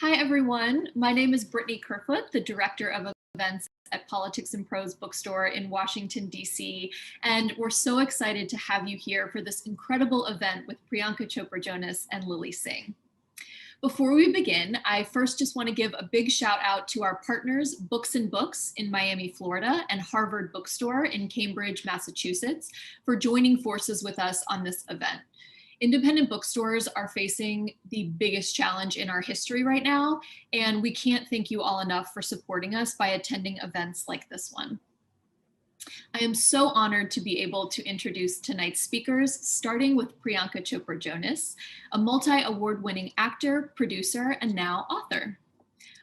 Hi, everyone. My name is Brittany Kerfoot, the Director of Events at Politics and Prose Bookstore in Washington, D.C. And we're so excited to have you here for this incredible event with Priyanka Chopra Jonas and Lilly Singh. Before we begin, I first just want to give a big shout out to our partners, Books and Books in Miami, Florida, and Harvard Bookstore in Cambridge, Massachusetts, for joining forces with us on this event. Independent bookstores are facing the biggest challenge in our history right now, and we can't thank you all enough for supporting us by attending events like this one. I am so honored to be able to introduce tonight's speakers, starting with Priyanka Chopra Jonas, a multi-award winning actor, producer, and now author.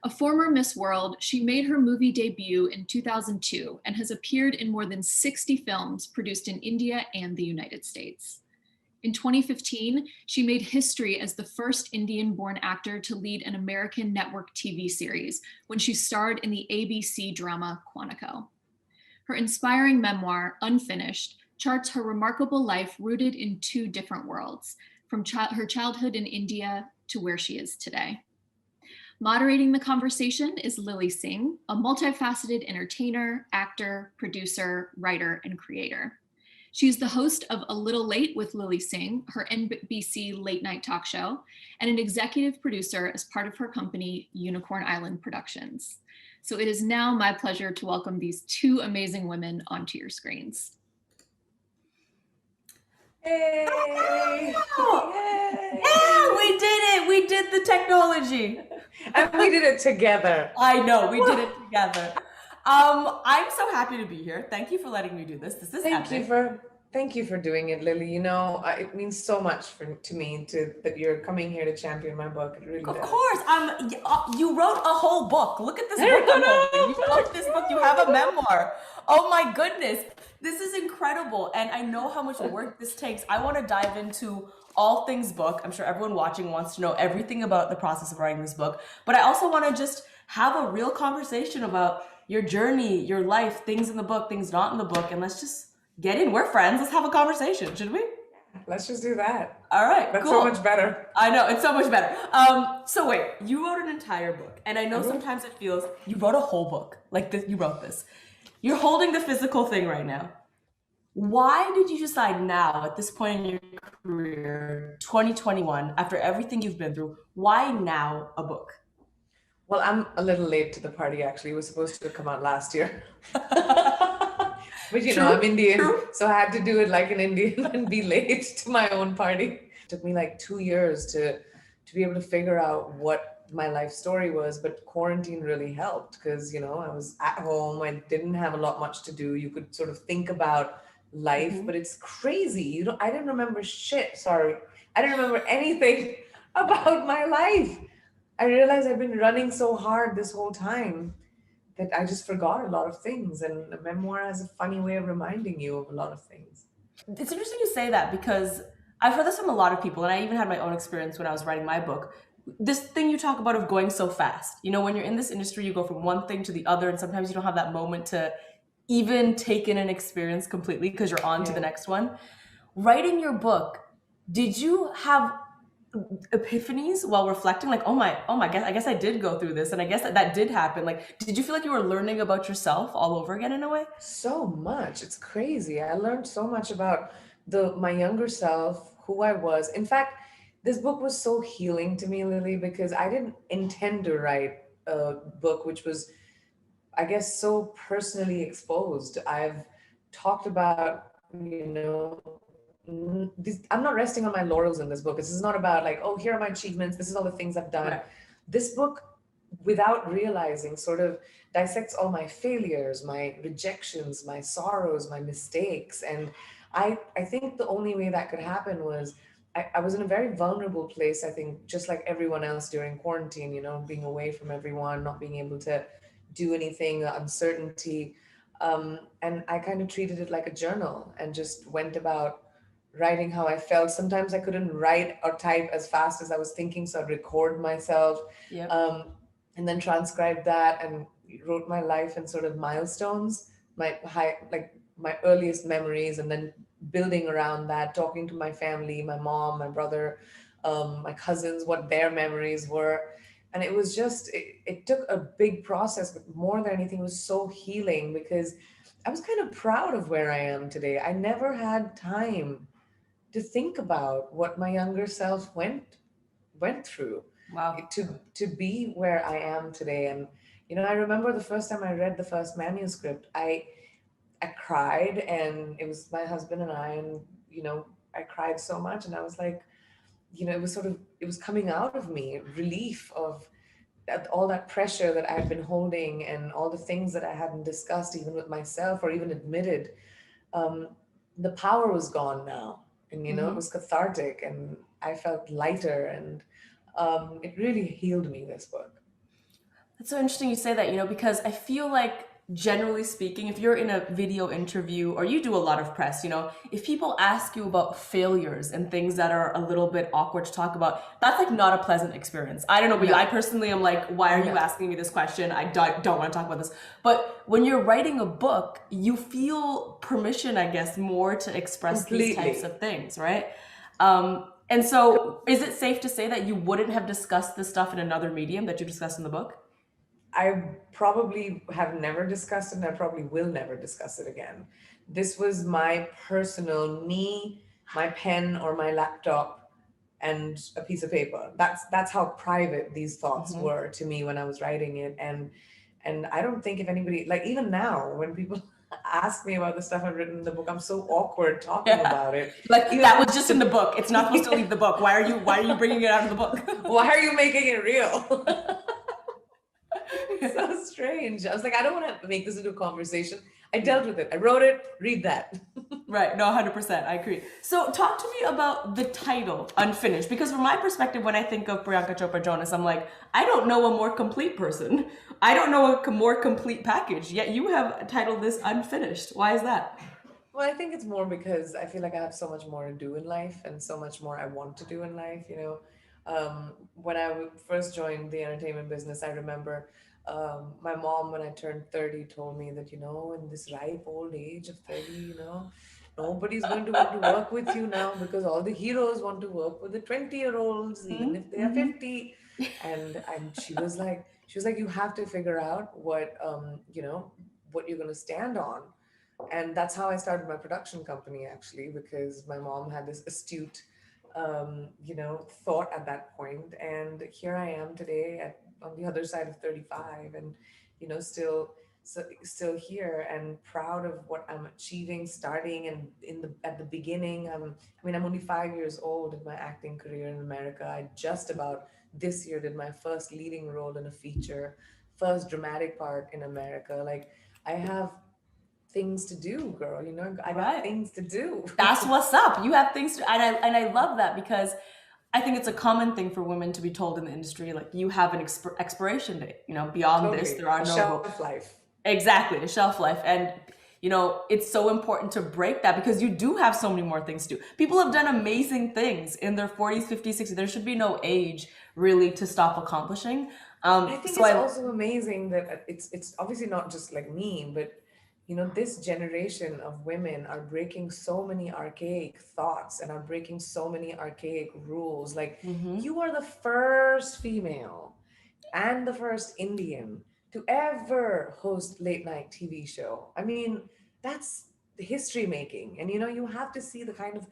A former Miss World, she made her movie debut in 2002 and has appeared in more than 60 films produced in India and the United States. In 2015, she made history as the first Indian-born actor to lead an American network TV series when she starred in the ABC drama Quantico. Her inspiring memoir, Unfinished, charts her remarkable life rooted in two different worlds, from her childhood in India to where she is today. Moderating the conversation is Lilly Singh, a multifaceted entertainer, actor, producer, writer, and creator. She's the host of A Little Late with Lilly Singh, her NBC late night talk show, and an executive producer as part of her company, Unicorn Island Productions. So it is now my pleasure to welcome these two amazing women onto your screens. Hey! Yay! Yeah, we did it! We did the technology. And we did it together. I know, we did it together. I'm so happy to be here. Thank you for letting me do this. This is epic. Thank you for doing it, Lily. You know, it means so much to me that you're coming here to champion my book. It really does. Of course. You wrote a whole book. Look at this book I'm holding. You wrote this book. You have a memoir. Oh my goodness. This is incredible. And I know how much work this takes. I want to dive into all things book. I'm sure everyone watching wants to know everything about the process of writing this book. But I also want to just have a real conversation about your journey, your life, things in the book, things not in the book. And let's just get in. We're friends. Let's have a conversation, should we? Let's just do that. All right, That's cool. so much better. I know, it's so much better. So wait, you wrote an entire book. And I know sometimes it feels, you wrote a whole book. Like this, you wrote this. You're holding the physical thing right now. Why did you decide now, at this point in your career, 2021, after everything you've been through, why now a book? Well, I'm a little late to the party, actually. It was supposed to come out last year. But you know, I'm Indian, so I had to do it like an Indian and be late to my own party. It took me like 2 years to be able to figure out what my life story was, but quarantine really helped because, you know, I was at home, I didn't have a lot much to do. You could sort of think about life, but it's crazy. I didn't remember shit, sorry. I didn't remember anything about my life. I realized I've been running so hard this whole time that I just forgot a lot of things. And a memoir has a funny way of reminding you of a lot of things. It's interesting you say that because I've heard this from a lot of people, and I even had my own experience when I was writing my book. This thing you talk about of going so fast. You know, when you're in this industry, you go from one thing to the other, and sometimes you don't have that moment to even take in an experience completely because you're on to the next one. Writing your book, did you have epiphanies while reflecting, like, I guess I did go through this, and I guess that did happen? Like, did you feel like you were learning about yourself all over again in a way? So much. It's crazy. I learned so much about my younger self, who I was. In fact, this book was so healing to me, Lily, because I didn't intend to write a book which was, I guess, so personally exposed. I've talked about, you know, I'm not resting on my laurels in this book. This is not about like, oh, here are my achievements. This is all the things I've done. Right. This book, without realizing, sort of dissects all my failures, my rejections, my sorrows, my mistakes. And I think the only way that could happen was I was in a very vulnerable place, I think, just like everyone else during quarantine, you know, being away from everyone, not being able to do anything, uncertainty. And I kind of treated it like a journal and just went about writing how I felt. Sometimes I couldn't write or type as fast as I was thinking, so I'd record myself, and then transcribe that and wrote my life in sort of milestones, my earliest memories, and then building around that, talking to my family, my mom, my brother, my cousins, what their memories were. And it was just, it took a big process, but more than anything, it was so healing because I was kind of proud of where I am today. I never had time to think about what my younger self went through Wow. to be where I am today. And I remember the first time I read the first manuscript, I cried, and it was my husband and I, and I cried so much, and I was like, it was sort of, it was coming out of me, relief of all that pressure that I'd been holding, and all the things that I hadn't discussed even with myself or even admitted. um, the power was gone now, and it Mm-hmm. was cathartic, and I felt lighter, and it really healed me, this book. That's so interesting you say that, because I feel like generally speaking, if you're in a video interview or you do a lot of press, if people ask you about failures and things that are a little bit awkward to talk about, that's like not a pleasant experience. I don't know, but No. I personally am like, why are you No. asking me this question? I don't want to talk about this. But when you're writing a book, you feel permission, I guess, more to express these types Completely. of things, right? And so is it safe to say that you wouldn't have discussed this stuff in another medium that you discussed in the book? I probably have never discussed it, and I probably will never discuss it again. This was my personal, me, my pen or my laptop, and a piece of paper. That's how private these thoughts Mm-hmm. were to me when I was writing it. And I don't think if anybody, like, even now when people ask me about the stuff I've written in the book, I'm so awkward talking Yeah. about it. Like Even that was just in the book. It's not supposed to leave the book. Why are you bringing it out of the book? why are you making it real? So strange. I was like, I don't want to make this into a conversation. I dealt with it. I wrote it. Read that. Right. No, 100%. I agree. So talk to me about the title, Unfinished, because from my perspective, when I think of Priyanka Chopra Jonas, I'm like, I don't know a more complete person. I don't know a more complete package, yet you have titled this Unfinished. Why is that? Well, I think it's more because I feel like I have so much more to do in life, and so much more I want to do in life. When I first joined the entertainment business, I remember my mom, when I turned 30, told me that, in this ripe old age of 30, nobody's going to want to work with you now, because all the heroes want to work with the 20-year-olds, even if they are Mm-hmm. 50. And she was like, you have to figure out what you're going to stand on. And that's how I started my production company, actually, because my mom had this astute thought at that point. And here I am today on the other side of 35, and still here, and proud of what I'm achieving, starting and at the beginning. I'm only 5 years old in my acting career in America. I just about this year did my first leading role in a feature, first dramatic part in America. Like, I have things to do, girl. I got Right. things to do. That's what's up. You have things to, and I love that, because I think it's a common thing for women to be told in the industry, like, you have an expiration date. Beyond this, Totally. there are A no shelf life. exactly a shelf life, and it's so important to break that, because you do have so many more things to do. People have done amazing things in their 40s, 50s, 60s. There should be no age really to stop accomplishing. I think So it's I also amazing that it's obviously not just like me, but this generation of women are breaking so many archaic thoughts, and are breaking so many archaic rules. Like, Mhm. you are the first female and the first Indian to ever host late night TV show. I mean, that's history making. And you have to see the kind of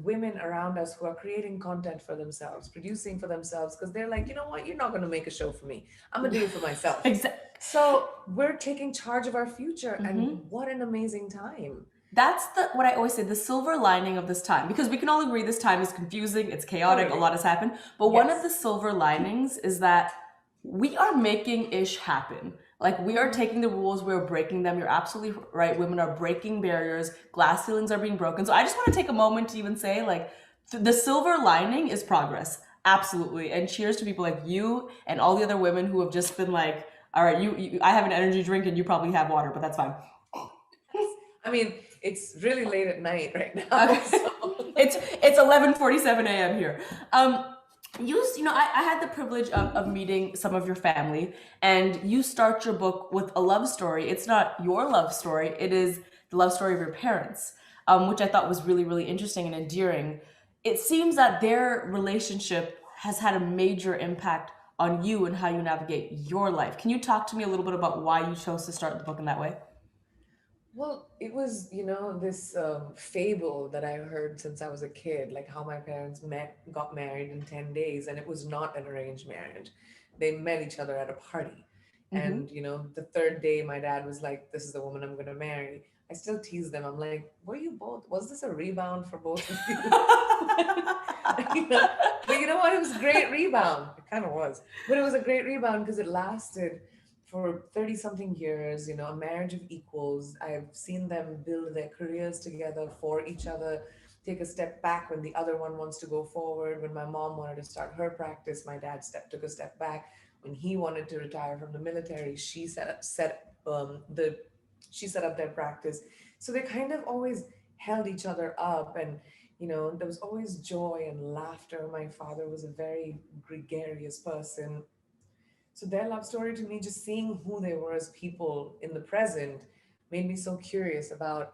women around us who are creating content for themselves, producing for themselves, because they're like, you know what, you're not going to make a show for me. I'm going to do it for myself. Exactly. So we're taking charge of our future, and Mhm. what an amazing time. That's what I always say, the silver lining of this time, because we can all agree this time is confusing, it's chaotic, a Totally. lot has happened. But one of the Yes. silver linings is that we are making ish happen. Like, we are taking the rules, we're breaking them. You're absolutely right. Women are breaking barriers, glass ceilings are being broken. So I just want to take a moment to even say, like, the silver lining is progress. Absolutely. And cheers to people like you and all the other women who have just been like, all right, I have an energy drink and you probably have water, but that's fine. I mean, it's really late at night right now. Okay. So. It's 11:47 a.m. here. I had the privilege of meeting some of your family, and you start your book with a love story. It's not your love story; it is the love story of your parents, which I thought was really, really interesting and endearing. It seems that their relationship has had a major impact on you and how you navigate your life. Can you talk to me a little bit about why you chose to start the book in that way? Well, it was, this fable that I heard since I was a kid, like how my parents got married in 10 days, and it was not an arranged marriage. They met each other at a party. Mm-hmm. And, the third day, my dad was like, "This is the woman I'm going to marry." I still tease them. I'm like, "Were you both, was this a rebound for both of you?" you know, but you know what? It was a great rebound. It kind of was. But it was a great rebound because it lasted for 30 something years, a marriage of equals. I've seen them build their careers together for each other, take a step back when the other one wants to go forward. When my mom wanted to start her practice, my dad took a step back. When he wanted to retire from the military, she set up their practice. So they kind of always held each other up, and there was always joy and laughter. My father was a very gregarious person, so their love story, to me, just seeing who they were as people in the present, made me so curious about,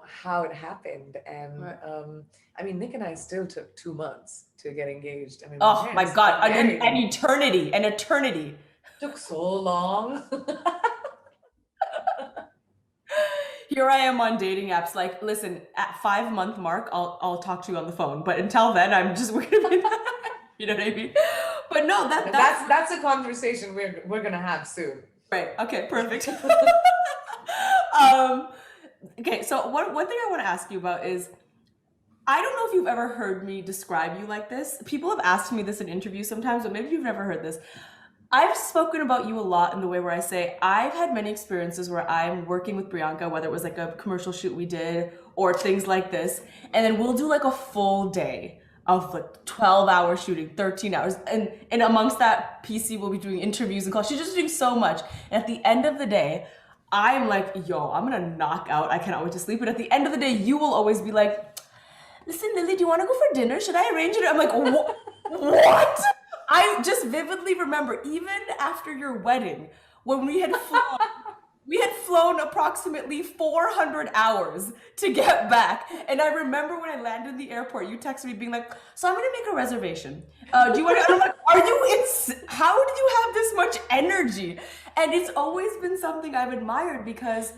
how it happened. And Right. I mean, Nick and I still took 2 months to get engaged. I mean, my Oh my parents God, got married an and eternity, an eternity. took so long. Here I am on dating apps. Like, listen, at 5 month mark, I'll talk to you on the phone. But until then, I'm just we're gonna be, you know what I mean? But no, That's a conversation we're gonna have soon. right. Okay, perfect. um, okay, so one thing I want to ask you about is, I don't know if you've ever heard me describe you like this. People have asked me this in interviews sometimes, but maybe you've never heard this. I've spoken about you a lot in the way where I say I've had many experiences where I'm working with Priyanka, whether it was like a commercial shoot we did or things like this, and then we'll do like a full day of like 12-hour shooting, 13 hours. And amongst that, PC will be doing interviews and calls. She's just doing so much. And at the end of the day, I'm like, yo, I'm gonna knock out. I cannot wait to sleep. But at the end of the day, you will always be like, listen, Lily, do you want to go for dinner? Should I arrange it? I'm like, what? I just vividly remember, even after your wedding, when we had flown approximately 400 hours to get back. And I remember when I landed in the airport, you texted me being like, so I'm going to make a reservation. Do you want to? And I'm like, are you how did you have this much energy? And it's always been something I've admired, because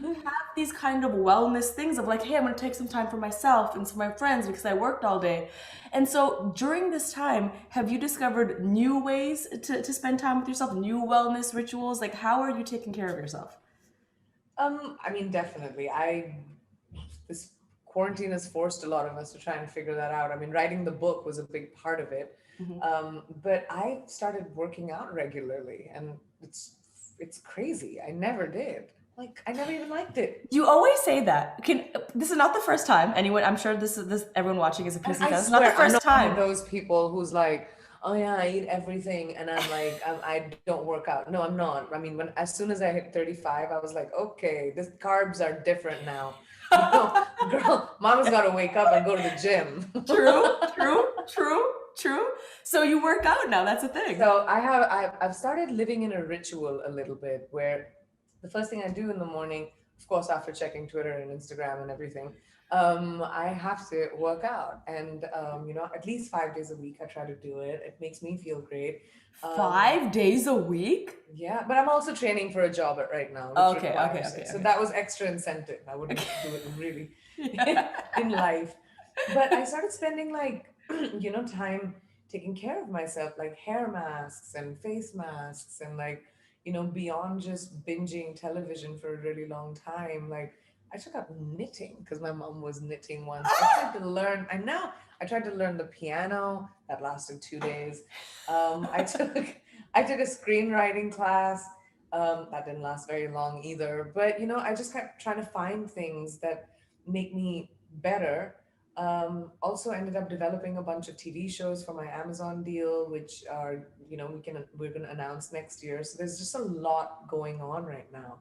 you have these kind of wellness things of like, hey, I'm going to take some time for myself and for my friends because I worked all day. And so during this time, have you discovered new ways to spend time with yourself, new wellness rituals? Like, how are you taking care of yourself? I mean, definitely. This quarantine has forced a lot of us to try and figure that out. I mean, writing the book was a big part of it. But I started working out regularly, and it's crazy. I never did. Like, I never even liked it. You always say that. This is not the first time. Anyone, I'm sure this everyone watching is a PC fan. It's not the I'm first not time. one of those people who's like, "Oh yeah, I eat everything," and I'm like, I don't work out. No, I'm not. I mean, as soon as I hit 35, I was like, okay, this carbs are different now. Girl, mama's got to wake up and go to the gym. True. So you work out now. That's a thing. So I've started living in a ritual a little bit, where the first thing I do in the morning, of course, after checking Twitter and Instagram and everything, I have to work out. And, at least 5 days a week, I try to do it. It makes me feel great. 5 days a week? Yeah, but I'm also training for a job right now. Which requires it. So that was extra incentive. I wouldn't do it really in life. But I started spending time taking care of myself, like hair masks and face masks, and beyond just binging television for a really long time. Like, I took up knitting because my mom was knitting once. I tried to learn the piano. That lasted 2 days. I took a screenwriting class. That didn't last very long either. But I just kept trying to find things that make me better. Also ended up developing a bunch of TV shows for my Amazon deal, which are, we're going to announce next year. So there's just a lot going on right now.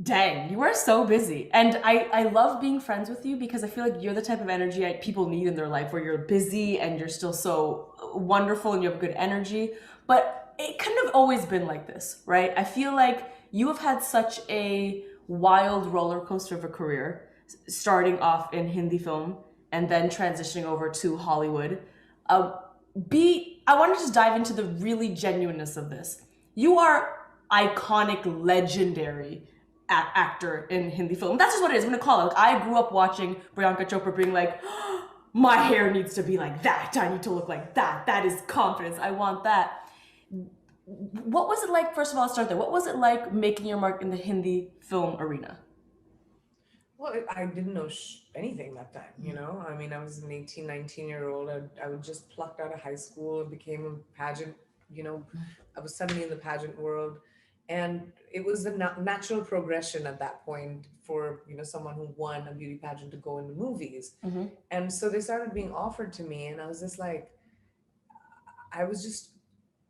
Dang, you are so busy. And I love being friends with you, because I feel like you're the type of energy people need in their life, where you're busy and you're still so wonderful and you have good energy. But it kind of always been like this, right? I feel like you have had such a wild roller coaster of a career, starting off in Hindi film and then transitioning over to Hollywood. I want to just dive into the really genuineness of this. You are iconic, legendary actor in Hindi film. That's just what it is. I'm gonna call it. Like, I grew up watching Priyanka Chopra being like, my hair needs to be like that. I need to look like that. That is confidence. I want that. What was it like? First of all, I'll start there. What was it like making your mark in the Hindi film arena? Well, I didn't know anything that time, you know? I mean, I was an 18, 19-year-old. I was just plucked out of high school, became a pageant, you know, I was suddenly in the pageant world. And it was a natural progression at that point for, you know, someone who won a beauty pageant to go into movies. Mm-hmm. And so they started being offered to me, and I was just like, I was just,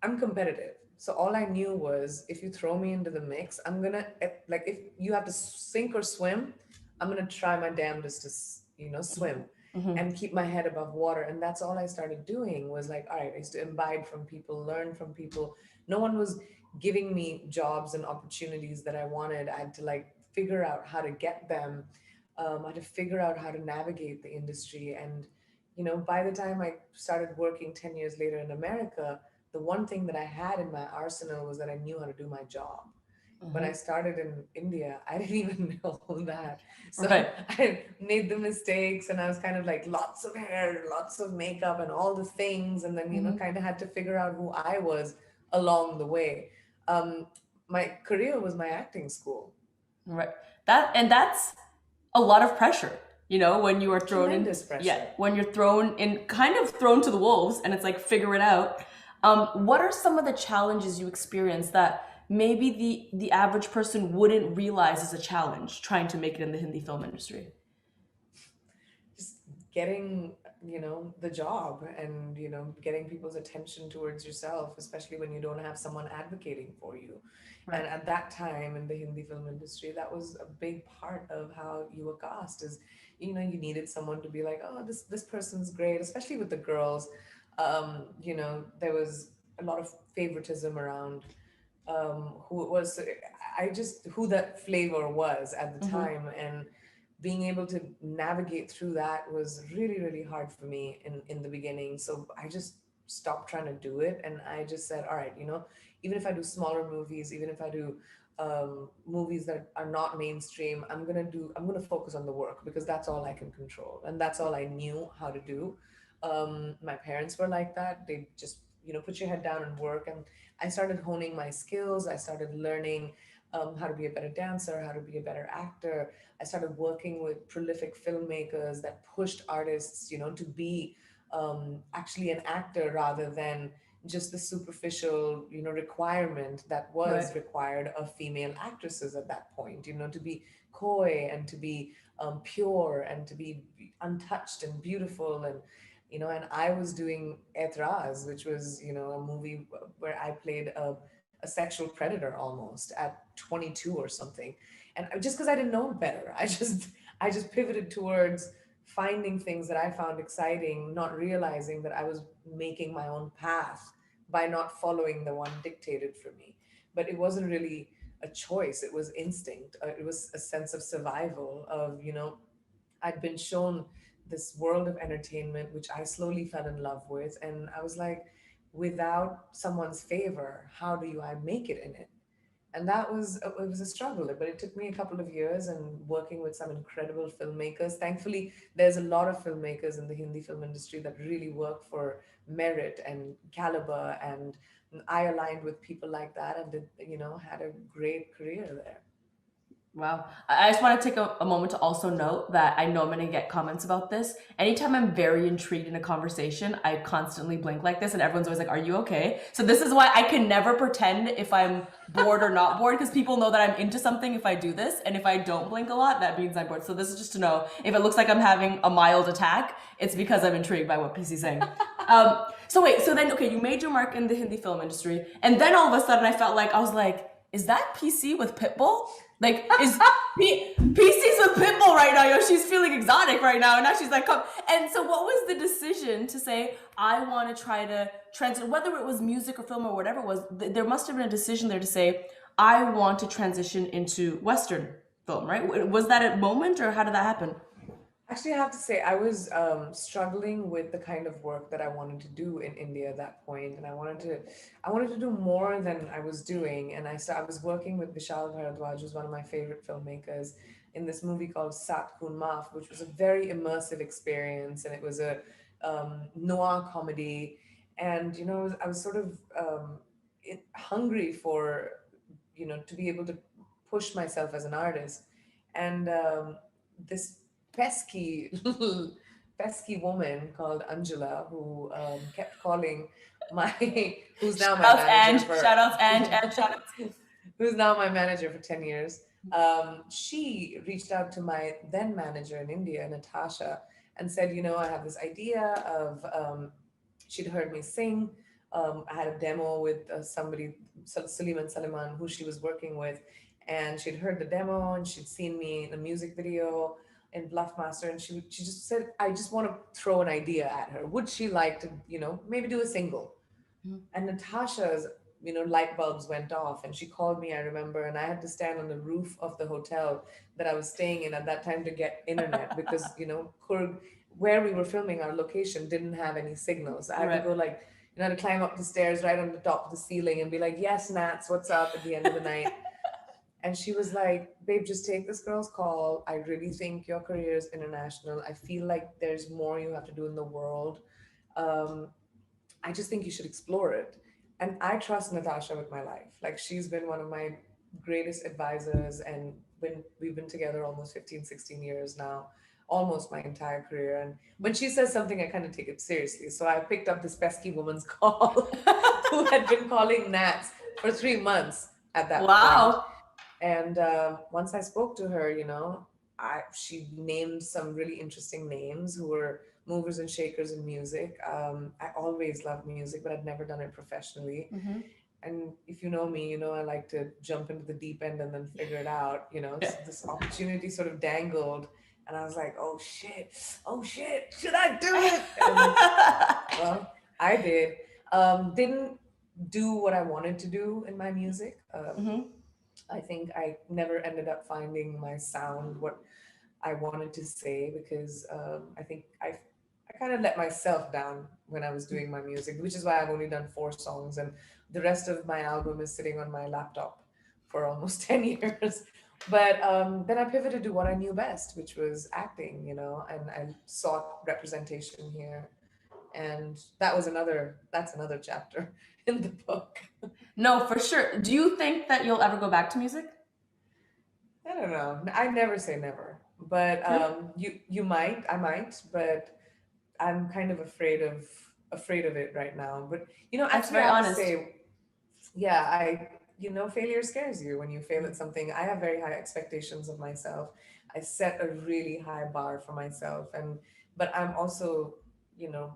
I'm competitive. So all I knew was if you throw me into the mix, I'm gonna like if you have to sink or swim, I'm gonna try my damnedest to you know swim Mm-hmm. and keep my head above water. And that's all I started doing was like, all right, I used to imbibe from people, learn from people. No one was giving me jobs and opportunities that I wanted. I had to like figure out how to get them. I had to figure out how to navigate the industry. And you know, by the time I started working 10 years later in America, the one thing that I had in my arsenal was that I knew how to do my job. When I Mm-hmm. started in India, I didn't even know that. So Right. I made the mistakes and I was kind of like lots of hair, lots of makeup, and all the things. And then, you know, Mm-hmm. kind of had to figure out who I was along the way. Um, my career was my acting school. Right. That's a lot of pressure, when you are thrown in, Tremendous yeah, pressure. when you're thrown in, kind of thrown to the wolves, and it's like, figure it out. What are some of the challenges you experience that maybe the average person wouldn't realize is a challenge trying to make it in the Hindi film industry? Just getting, you know, the job and, you know, getting people's attention towards yourself, especially when you don't have someone advocating for you. And Right. at that time in the Hindi film industry, that was a big part of how you were cast is, you know, you needed someone to be like, oh, this person's great, especially with the girls. You know, there was a lot of favoritism around who it was. I just who that flavor was at the Mm-hmm. time, and being able to navigate through that was really really hard for me in the beginning. So I just stopped trying to do it, and I just said, all right, you know, even if I do smaller movies, even if I do movies that are not mainstream, I'm gonna focus on the work because that's all I can control and that's all I knew how to do. My parents were like that. They just, you know, put your head down and work. And I started honing my skills. I started learning how to be a better dancer, how to be a better actor. I started working with prolific filmmakers that pushed artists, you know, to be actually an actor rather than just the superficial, you know, requirement that Right. was required of female actresses at that point, you know, to be coy and to be pure and to be untouched and beautiful. And you know, and I was doing Etraz, which was, you know, a movie where I played a sexual predator almost at 22 or something. And just because I didn't know better, I just pivoted towards finding things that I found exciting, not realizing that I was making my own path by not following the one dictated for me. But it wasn't really a choice, it was instinct. It was a sense of survival of, you know, I'd been shown this world of entertainment, which I slowly fell in love with. And I was like, without someone's favor, how do I make it in it? And it was a struggle, but it took me a couple of years and working with some incredible filmmakers. Thankfully, there's a lot of filmmakers in the Hindi film industry that really work for merit and caliber. And I aligned with people like that and did, you know, had a great career there. Wow. I just want to take a moment to also note that I know I'm going to get comments about this. Anytime I'm very intrigued in a conversation, I constantly blink like this, and everyone's always like, are you okay? So this is why I can never pretend if I'm bored or not bored, because people know that I'm into something if I do this. And if I don't blink a lot, that means I'm bored. So this is just to know if it looks like I'm having a mild attack, it's because I'm intrigued by what PC's saying. So wait, so then, okay, you made your mark in the Hindi film industry. And then all of a sudden I was like, is that PC with Pitbull? Like, is PC's with Pitbull right now? Yo, she's feeling exotic right now. And now she's like, come. And so what was the decision to say, I want to try to transit, whether it was music or film or whatever it was, there must have been a decision there to say, I want to transition into Western film, right? Was that a moment or how did that happen? actually, I have to say, I was struggling with the kind of work that I wanted to do in India at that point, and I wanted to do more than I was doing. And I was working with Vishal Bharadwaj, who's one of my favorite filmmakers, in this movie called Sat Khoon Maaf, which was a very immersive experience, and it was a noir comedy. And I was sort of hungry for to be able to push myself as an artist. And this pesky pesky woman called Angela, who kept calling my who's now my manager for Shout outs, and shout outs. who's now my manager for 10 years. She reached out to my then manager in India, Natasha, and said, I have this idea of, she'd heard me sing. I had a demo with somebody, Suleiman Saliman, who she was working with, and she'd heard the demo and she'd seen me in a music video in Bluffmaster, and she just said, I just want to throw an idea at her. Would she like to, maybe do a single? And Natasha's, light bulbs went off, and she called me, I remember, and I had to stand on the roof of the hotel that I was staying in at that time to get internet because, Kurg, where we were filming, our location didn't have any signals. I had to Right. go like, to climb up the stairs right on the top of the ceiling and be like, yes, Nats, what's up at the end of the night? And she was like, babe, just take this girl's call. I really think your career is international. I feel like there's more you have to do in the world. Um, I just think you should explore it. And I trust Natasha with my life. Like, she's been one of my greatest advisors, and we've been together almost 15, 16 years now, almost my entire career. And when she says something, I kind of take it seriously. So I picked up this pesky woman's call who had been calling Nats for 3 months at that point. Wow. And once I spoke to her, she named some really interesting names who were movers and shakers in music. I always loved music, but I'd never done it professionally. Mm-hmm. And if you know me, I like to jump into the deep end and then figure it out. This opportunity sort of dangled, and I was like, oh shit, should I do it? And, well, I did. Didn't do what I wanted to do in my music. Mm-hmm. I think I never ended up finding my sound, what I wanted to say, because I think I kind of let myself down when I was doing my music, which is why I've only done 4 songs, and the rest of my album is sitting on my laptop for almost 10 years. But then I pivoted to what I knew best, which was acting, and I sought representation here. And that's another chapter in the book. No, for sure. Do you think that you'll ever go back to music? I don't know. I never say never, but I might, but I'm kind of afraid of it right now. But That's actually, very I have to honest. say, yeah, failure scares you when you fail at something. I have very high expectations of myself. I set a really high bar for myself, but I'm also, you know,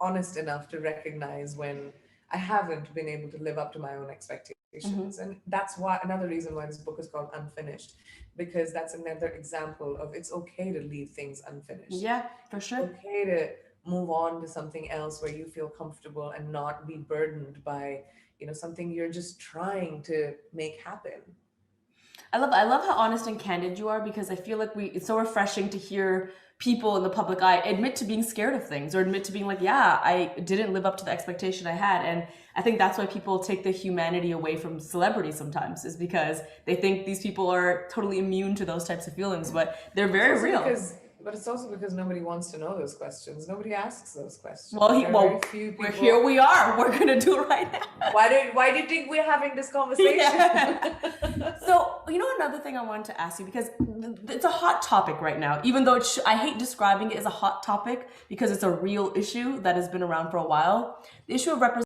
honest enough to recognize when I haven't been able to live up to my own expectations. And that's why another reason why this book is called Unfinished, because that's another example of it's okay to leave things unfinished. Yeah, for It's sure. okay to move on to something else where you feel comfortable and not be burdened by, something you're just trying to make happen. I love how honest and candid you are, because I feel like it's so refreshing to hear people in the public eye admit to being scared of things, or admit to being like, yeah, I didn't live up to the expectation I had. And I think that's why people take the humanity away from celebrities sometimes, is because they think these people are totally immune to those types of feelings, but they're very real. But it's also because nobody wants to know those questions. Nobody asks those questions. Well, There are very few people. here we are. We're gonna do it right now. Why do you think we're having this conversation? Yeah. So, another thing I wanted to ask you, because it's a hot topic right now, even though I hate describing it as a hot topic because it's a real issue that has been around for a while. The issue of representation